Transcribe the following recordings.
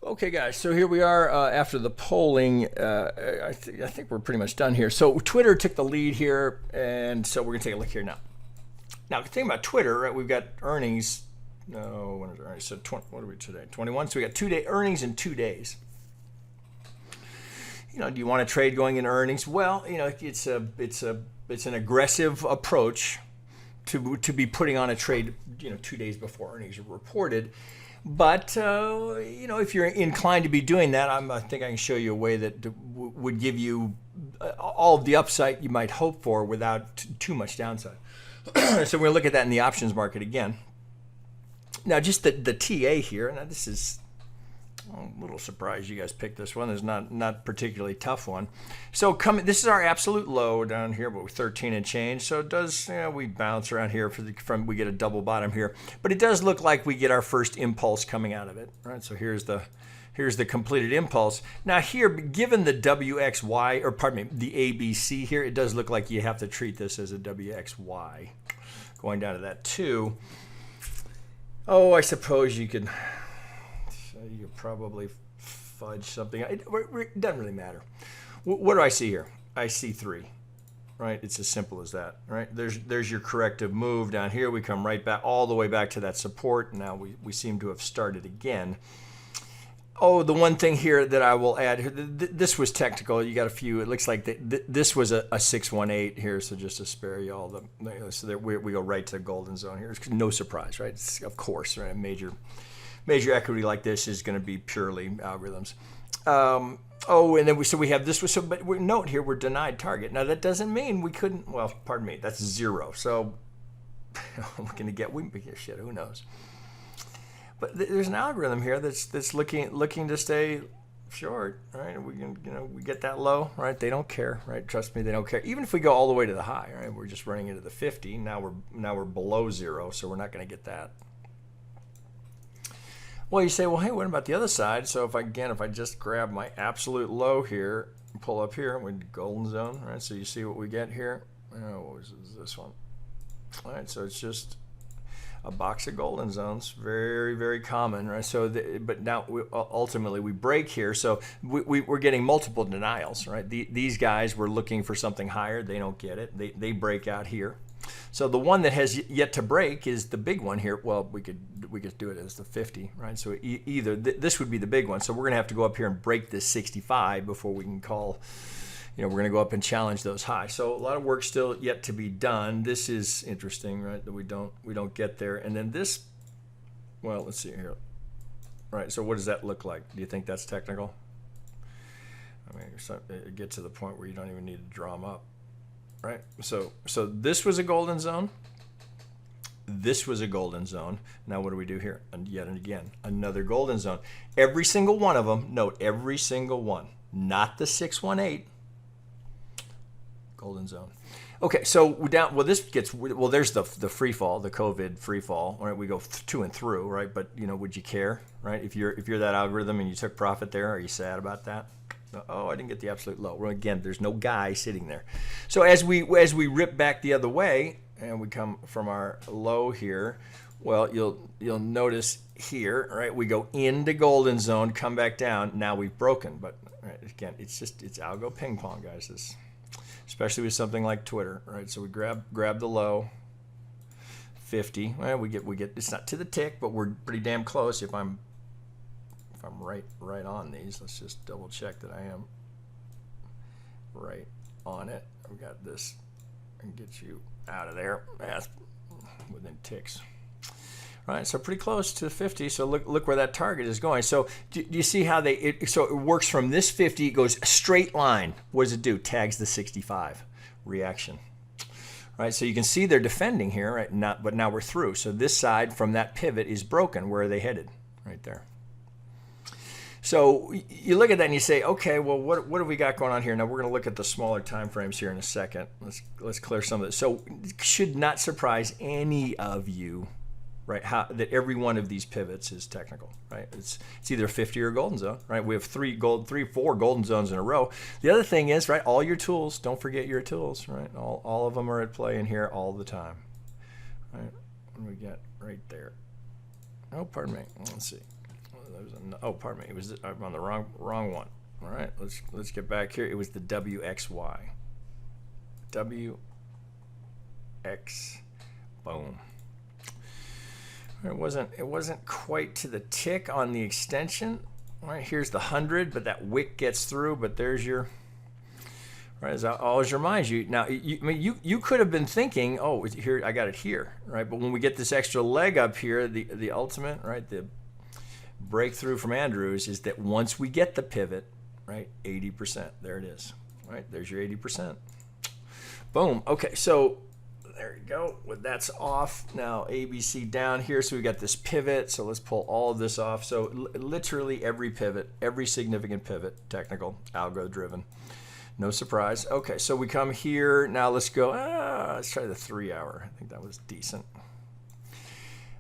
Okay, guys, so here we are after the polling. I think we're pretty much done here. So Twitter took the lead here, and so we're going to take a look here now. Now, the thing about Twitter, right, we've got earnings. No, when is earnings? So what are we today? 21. So we got 2 day earnings in 2 days. You know, do you want to trade going into earnings? Well, you know, it's an aggressive approach to be putting on a trade, you know, 2 days before earnings are reported. But, you know, if you're inclined to be doing that, I think I can show you a way that would give you all of the upside you might hope for without too much downside. So we're going to look at that in the options market again. Now, just the TA here. Now, this is a little surprised you guys picked this one. It's not particularly tough one. So this is our absolute low down here, but 13 and change. So it does, you know, we bounce around here we get a double bottom here, but it does look like we get our first impulse coming out of it. Right. So here's the completed impulse. Now here, given the WXY, or pardon me, the ABC here, it does look like you have to treat this as a WXY. Going down to that 2. Oh, I suppose you could probably fudge something. It doesn't really matter. What do I see here? I see 3, right? It's as simple as that, right? There's your corrective move down here. We come right back, all the way back to that support. Now we seem to have started again. Oh, the one thing here that I will add, this was technical. You got a few. It looks like this was a 618 here, so just to spare you all so that we go right to the golden zone here. It's no surprise, right? It's, of course, right? A major equity like this is going to be purely algorithms. Oh, and then we have this. But note here, we're denied target. Now that doesn't mean we couldn't. Well, pardon me, that's 0. So we're going to get shit. Who knows? But there's an algorithm here that's looking to stay short, right? We can, you know, we get that low, right? They don't care, right? Trust me, they don't care. Even if we go all the way to the high, right? We're just running into the 50. Now we're below 0, so we're not going to get that. Well, you say, well, hey, what about the other side? So if I just grab my absolute low here, pull up here, we golden zone, right? So you see what we get here. Oh, what was this one? All right, so it's just a box of golden zones, very, very common, right? So, but now ultimately we break here, so we're getting multiple denials, right? These guys were looking for something higher, they don't get it, they break out here. So the one that has yet to break is the big one here. Well, we could do it as the 50, right? So either this would be the big one. So we're gonna have to go up here and break this 65 before we can call. You know, we're going to go up and challenge those highs. So a lot of work still yet to be done. This is interesting, right? That we don't get there. And then this, well, let's see here. Right. So what does that look like? Do you think that's technical? I mean, it gets to the point where you don't even need to draw them up, right? So this was a golden zone. This was a golden zone. Now what do we do here? And yet and again, another golden zone. Every single one of them. Note every single one. Not the 618. Golden zone. Okay, so we're down. Well, this gets. Well, there's the free fall, the COVID free fall. Right, we go to and through. Right, but you know, would you care? Right, if you're that algorithm and you took profit there, are you sad about that? Oh, I didn't get the absolute low. Well, again, there's no guy sitting there. So as we rip back the other way and we come from our low here, well, you'll notice here, right? We go into golden zone, come back down. Now we've broken, but right, again, it's algo ping pong, guys. Especially with something like Twitter, right? So we grab the low, 50. Well, we get. It's not to the tick, but we're pretty damn close. If I'm right on these, let's just double check that I am right on it. We got this, and get you out of there. That's within ticks. Right, so pretty close to 50. So look where that target is going. So do you see how so it works from this 50, it goes a straight line. What does it do? Tags the 65 reaction. Right, so you can see they're defending here, right? But now we're through. So this side from that pivot is broken. Where are they headed? Right there. So you look at that and you say, okay, well, what have we got going on here? Now we're going to look at the smaller time frames here in a second. Let's clear some of this. So it should not surprise any of you, right? That every one of these pivots is technical, right? It's either a 50 or a golden zone, right? We have 4 golden zones in a row. The other thing is, right, all your tools, don't forget your tools, right? All of them are at play in here all the time, right? What do we get right there? Oh, pardon me. Let's see. oh, pardon me. I'm on the wrong one. All right, let's get back here. It was the WXY. WX. Boom. It wasn't quite to the tick on the extension. All right, here's the 100, but that wick gets through. But there's your. Right, as I always remind you. Now, you could have been thinking, oh, here I got it here, right? But when we get this extra leg up here, the ultimate, right, the breakthrough from Andrews is that once we get the pivot, right, 80%. There it is. Right, there's your 80%. Boom. Okay, so there you go. Well, that's off. Now ABC down here, so we got this pivot. So let's pull all of this off. So literally every pivot, every significant pivot, technical, algo driven. No surprise. Okay, so we come here. Now let's go. Let's try the 3 hour. I think that was decent.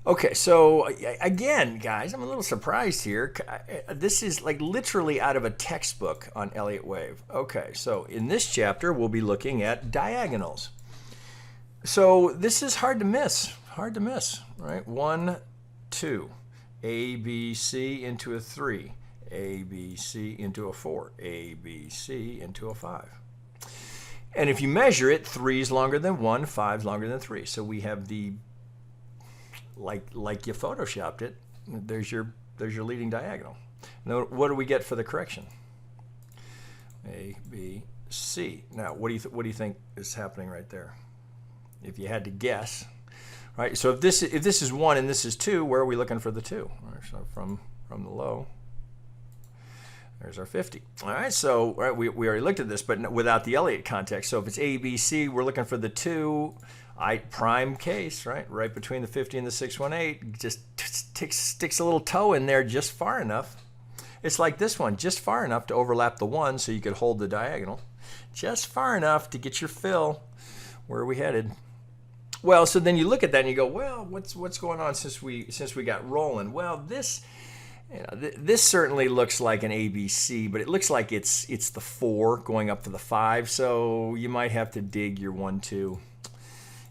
Okay, so again, guys, I'm a little surprised here. This is like literally out of a textbook on Elliott Wave. Okay, so in this chapter, we'll be looking at diagonals. So this is hard to miss, right? 1, 2, A, B, C into a 3, A, B, C into a 4, A, B, C into a 5. And if you measure it, 3 is longer than 1, 5 is longer than 3. So we have the, like you photoshopped it, there's your leading diagonal. Now, what do we get for the correction? A, B, C. Now, what do you think is happening right there? If you had to guess, right? So if this is 1 and this is 2, where are we looking for the 2? All right, so from the low, there's our 50. All right, so right, we already looked at this, but without the Elliott context. So if it's A, B, C, we're looking for the 2. Prime case, right between the 50 and the 618, just sticks a little toe in there just far enough. It's like this one, just far enough to overlap the 1 so you could hold the diagonal. Just far enough to get your fill. Where are we headed? Well, so then you look at that and you go, well, what's going on since we got rolling? Well, this certainly looks like an ABC, but it looks like it's the 4 going up to the 5. So you might have to dig your 1, 2.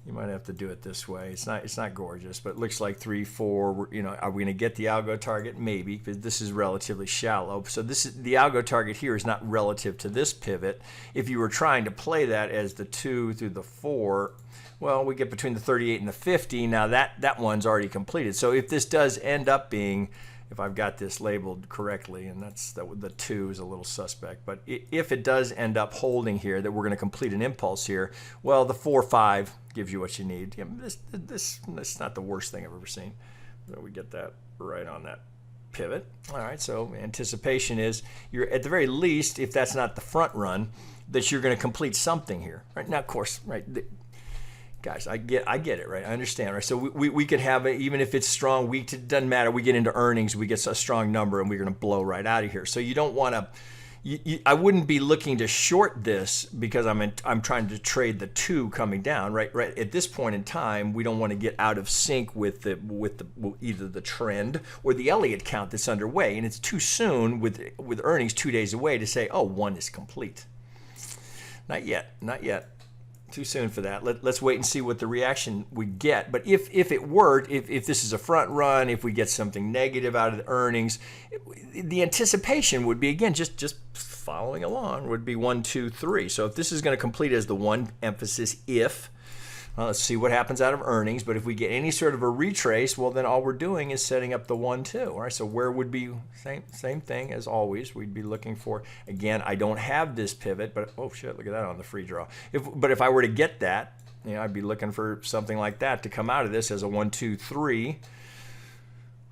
You might have to do it this way. It's not gorgeous, but it looks like 3, 4. Are we going to get the algo target? Maybe, because this is relatively shallow. So the algo target here is not relative to this pivot. If you were trying to play that as the 2 through the 4, well, we get between the 38 and the 50. Now that one's already completed. So if this does end up being, if I've got this labeled correctly, and the 2 is a little suspect, but if it does end up holding here, that we're going to complete an impulse here, well, the 4, 5 gives you what you need. This is not the worst thing I've ever seen. So we get that right on that pivot. All right, so anticipation is you're at the very least, if that's not the front run, that you're going to complete something here. Right now, of course, right. Guys, I get it, right? I understand, right? So we could have it, even if it's strong, weak, it doesn't matter. We get into earnings, we get a strong number, and we're going to blow right out of here. So you don't want to. I wouldn't be looking to short this because I'm trying to trade the 2 coming down, right? Right at this point in time, we don't want to get out of sync with either the trend or the Elliott count that's underway, and it's too soon with earnings 2 days away to say, oh, 1 is complete. Not yet. Too soon for that. Let's wait and see what the reaction we get. But if this is a front run, if we get something negative out of the earnings, the anticipation would be, again, just following along, would be 1, 2, 3. So if this is going to complete as the 1 emphasis, let's see what happens out of earnings. But if we get any sort of a retrace, well, then all we're doing is setting up the 1, 2. All right, so where would be same thing as always? We'd be looking for, again, I don't have this pivot, but oh shit, look at that on the free draw. But if I were to get that, I'd be looking for something like that to come out of this as a 1, 2, 3,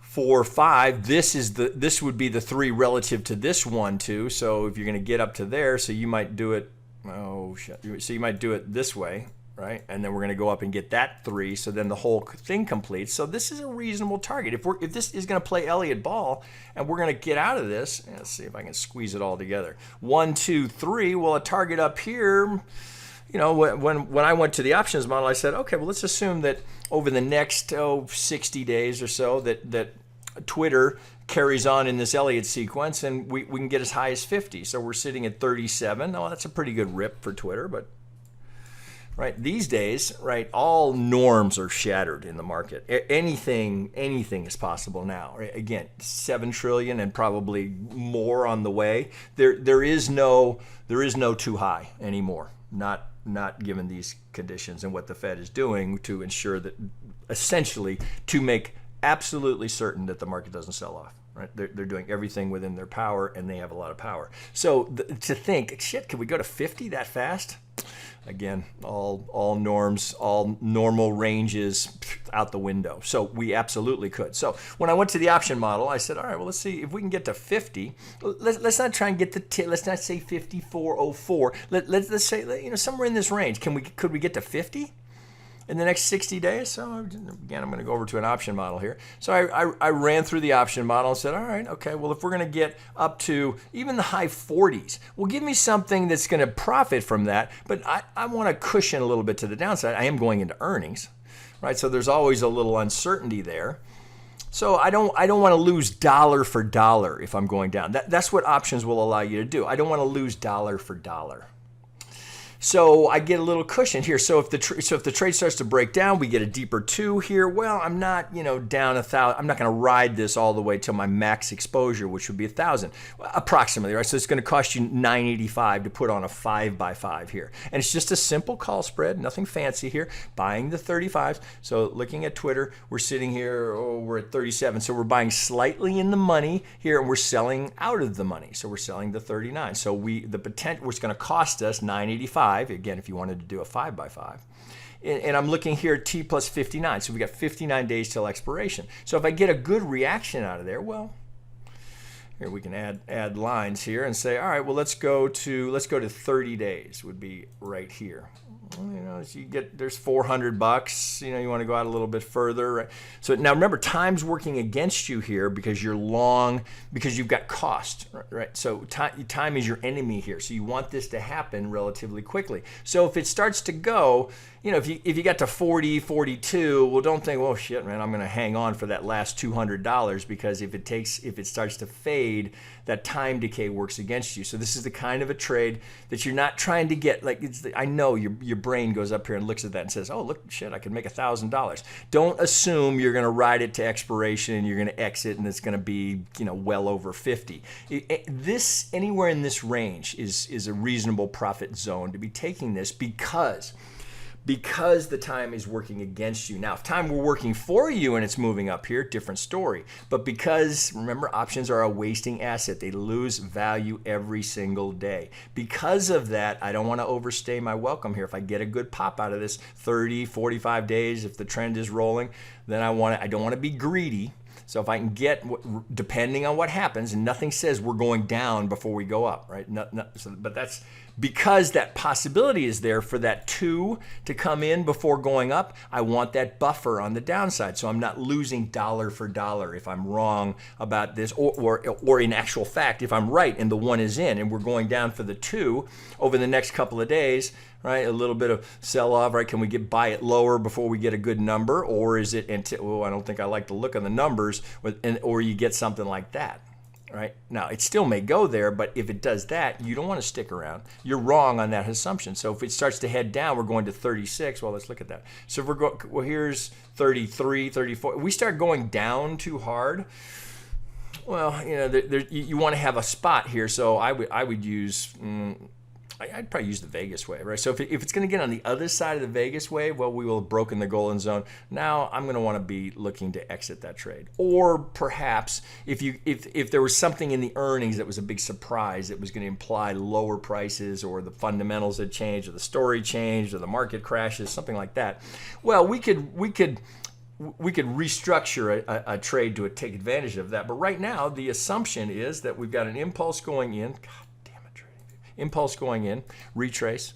4, 5. This would be the 3 relative to this 1, 2. So if you're going to get up to there, so you might do it. Oh shit! So you might do it this way. Right, and then we're going to go up and get that 3, so then the whole thing completes. So this is a reasonable target. If this is going to play Elliott ball, and we're going to get out of this, let's see if I can squeeze it all together. 1, 2, 3. Well, a target up here. When I went to the options model, I said, okay, well, let's assume that over the next 60 days or so that Twitter carries on in this Elliott sequence, and we can get as high as 50. So we're sitting at 37. Oh, that's a pretty good rip for Twitter, but right? These days, right, all norms are shattered in the market. Anything is possible now. Right? Again, 7 trillion and probably more on the way. There is no too high anymore. Not given these conditions and what the Fed is doing to ensure that, essentially, to make absolutely certain that the market doesn't sell off. Right? They're doing everything within their power, and they have a lot of power. So to think, shit, can we go to 50 that fast? Again, all norms, all normal ranges out the window. So we absolutely could. So when I went to the option model, I said, all right, well, let's see if we can get to 50. Let's not try and get let's not say 5404. Let's say, somewhere in this range. Could we get to 50? In the next 60 days? So again, I'm going to go over to an option model here. So I ran through the option model and said, all right, okay, well, if we're going to get up to even the high 40s, well, give me something that's going to profit from that, but I want to cushion a little bit to the downside. I am going into earnings, right? So there's always a little uncertainty there. So I don't want to lose dollar for dollar if I'm going down. That's what options will allow you to do. I don't want to lose dollar for dollar. So I get a little cushion here. So if the trade starts to break down, we get a deeper 2 here. Well, I'm not, down 1,000. I'm not going to ride this all the way to my max exposure, which would be 1,000 approximately, right? So it's going to cost you $9.85 to put on a 5x5 here, and it's just a simple call spread, nothing fancy here. Buying the 35s. So looking at Twitter, we're sitting here. We're at 37. So we're buying slightly in the money here, and we're selling out of the money. So we're selling the 39. So the potential was going to cost us $9.85. Again, if you wanted to do a 5x5. And I'm looking here at T plus 59. So we got 59 days till expiration. So if I get a good reaction out of there, well, here we can add lines here and say, all right, well, let's go to 30 days would be right here. Well, as you get, there's $400. You want to go out a little bit further. Right? So now remember, time's working against you here because you're long, because you've got cost, right? So time is your enemy here. So you want this to happen relatively quickly. So if it starts to go, if you got to 40, 42, well, don't think, well, shit, man, I'm going to hang on for that last $200 because if it starts to fade, that time decay works against you. So this is the kind of a trade that you're not trying to get. I know your brain goes up here and looks at that and says, oh, look, shit, I could make $1,000. Don't assume you're going to ride it to expiration and you're going to exit and it's going to be, well over 50. This, anywhere in this range is a reasonable profit zone to be taking this because the time is working against you. Now, if time were working for you and it's moving up here, different story. But because, remember, options are a wasting asset. They lose value every single day. Because of that, I don't want to overstay my welcome here. If I get a good pop out of this 30, 45 days, if the trend is rolling, then I don't want to be greedy. So if I can get, depending on what happens, and nothing says we're going down before we go up, right? But that's because that possibility is there for that 2 to come in before going up. I want that buffer on the downside, so I'm not losing dollar for dollar if I'm wrong about this, or in actual fact, if I'm right and the 1 is in and we're going down for the 2 over the next couple of days. Right, a little bit of sell-off, right? Can we buy it lower before we get a good number, or is it? I don't think I like the look of the numbers, or you get something like that, right? Now it still may go there, but if it does that, you don't want to stick around. You're wrong on that assumption. So if it starts to head down, we're going to 36. Well, let's look at that. So if here's 33, 34. We start going down too hard. Well, you want to have a spot here. So I would use. I'd probably use the Vegas wave, right? So if it's going to get on the other side of the Vegas wave, well, we will have broken the golden zone. Now I'm going to want to be looking to exit that trade. Or perhaps if there was something in the earnings that was a big surprise that was going to imply lower prices, or the fundamentals had changed, or the story changed, or the market crashes, something like that. Well, we could restructure a trade to take advantage of that. But right now, the assumption is that we've got an impulse going in. Impulse going in, retrace.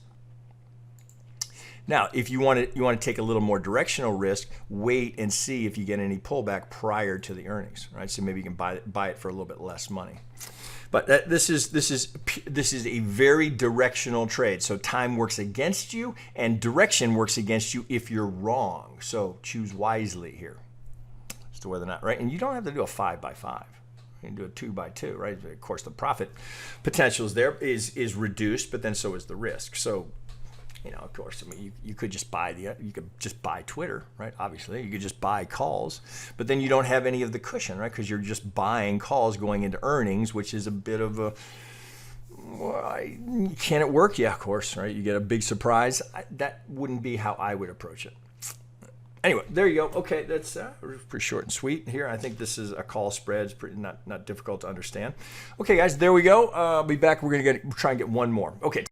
Now, if you want to take a little more directional risk, wait and see if you get any pullback prior to the earnings, right? So maybe you can buy it for a little bit less money. But this is a very directional trade. So time works against you, and direction works against you if you're wrong. So choose wisely here as to whether or not, right? And you don't have to do a 5x5. You can do a 2x2, right? Of course, the profit potential is reduced, but then so is the risk. So You know, of course, I mean, you could just buy you could just buy Twitter, right? Obviously, you could just buy calls, but then you don't have any of the cushion, right? Because you're just buying calls going into earnings, which is a bit of a, can it work? Yeah, of course, right? You get a big surprise. That wouldn't be how I would approach it. Anyway, there you go. Okay, that's pretty short and sweet here. I think this is a call spread. It's pretty not difficult to understand. Okay, guys, there we go. I'll be back. We're gonna try and get one more. Okay.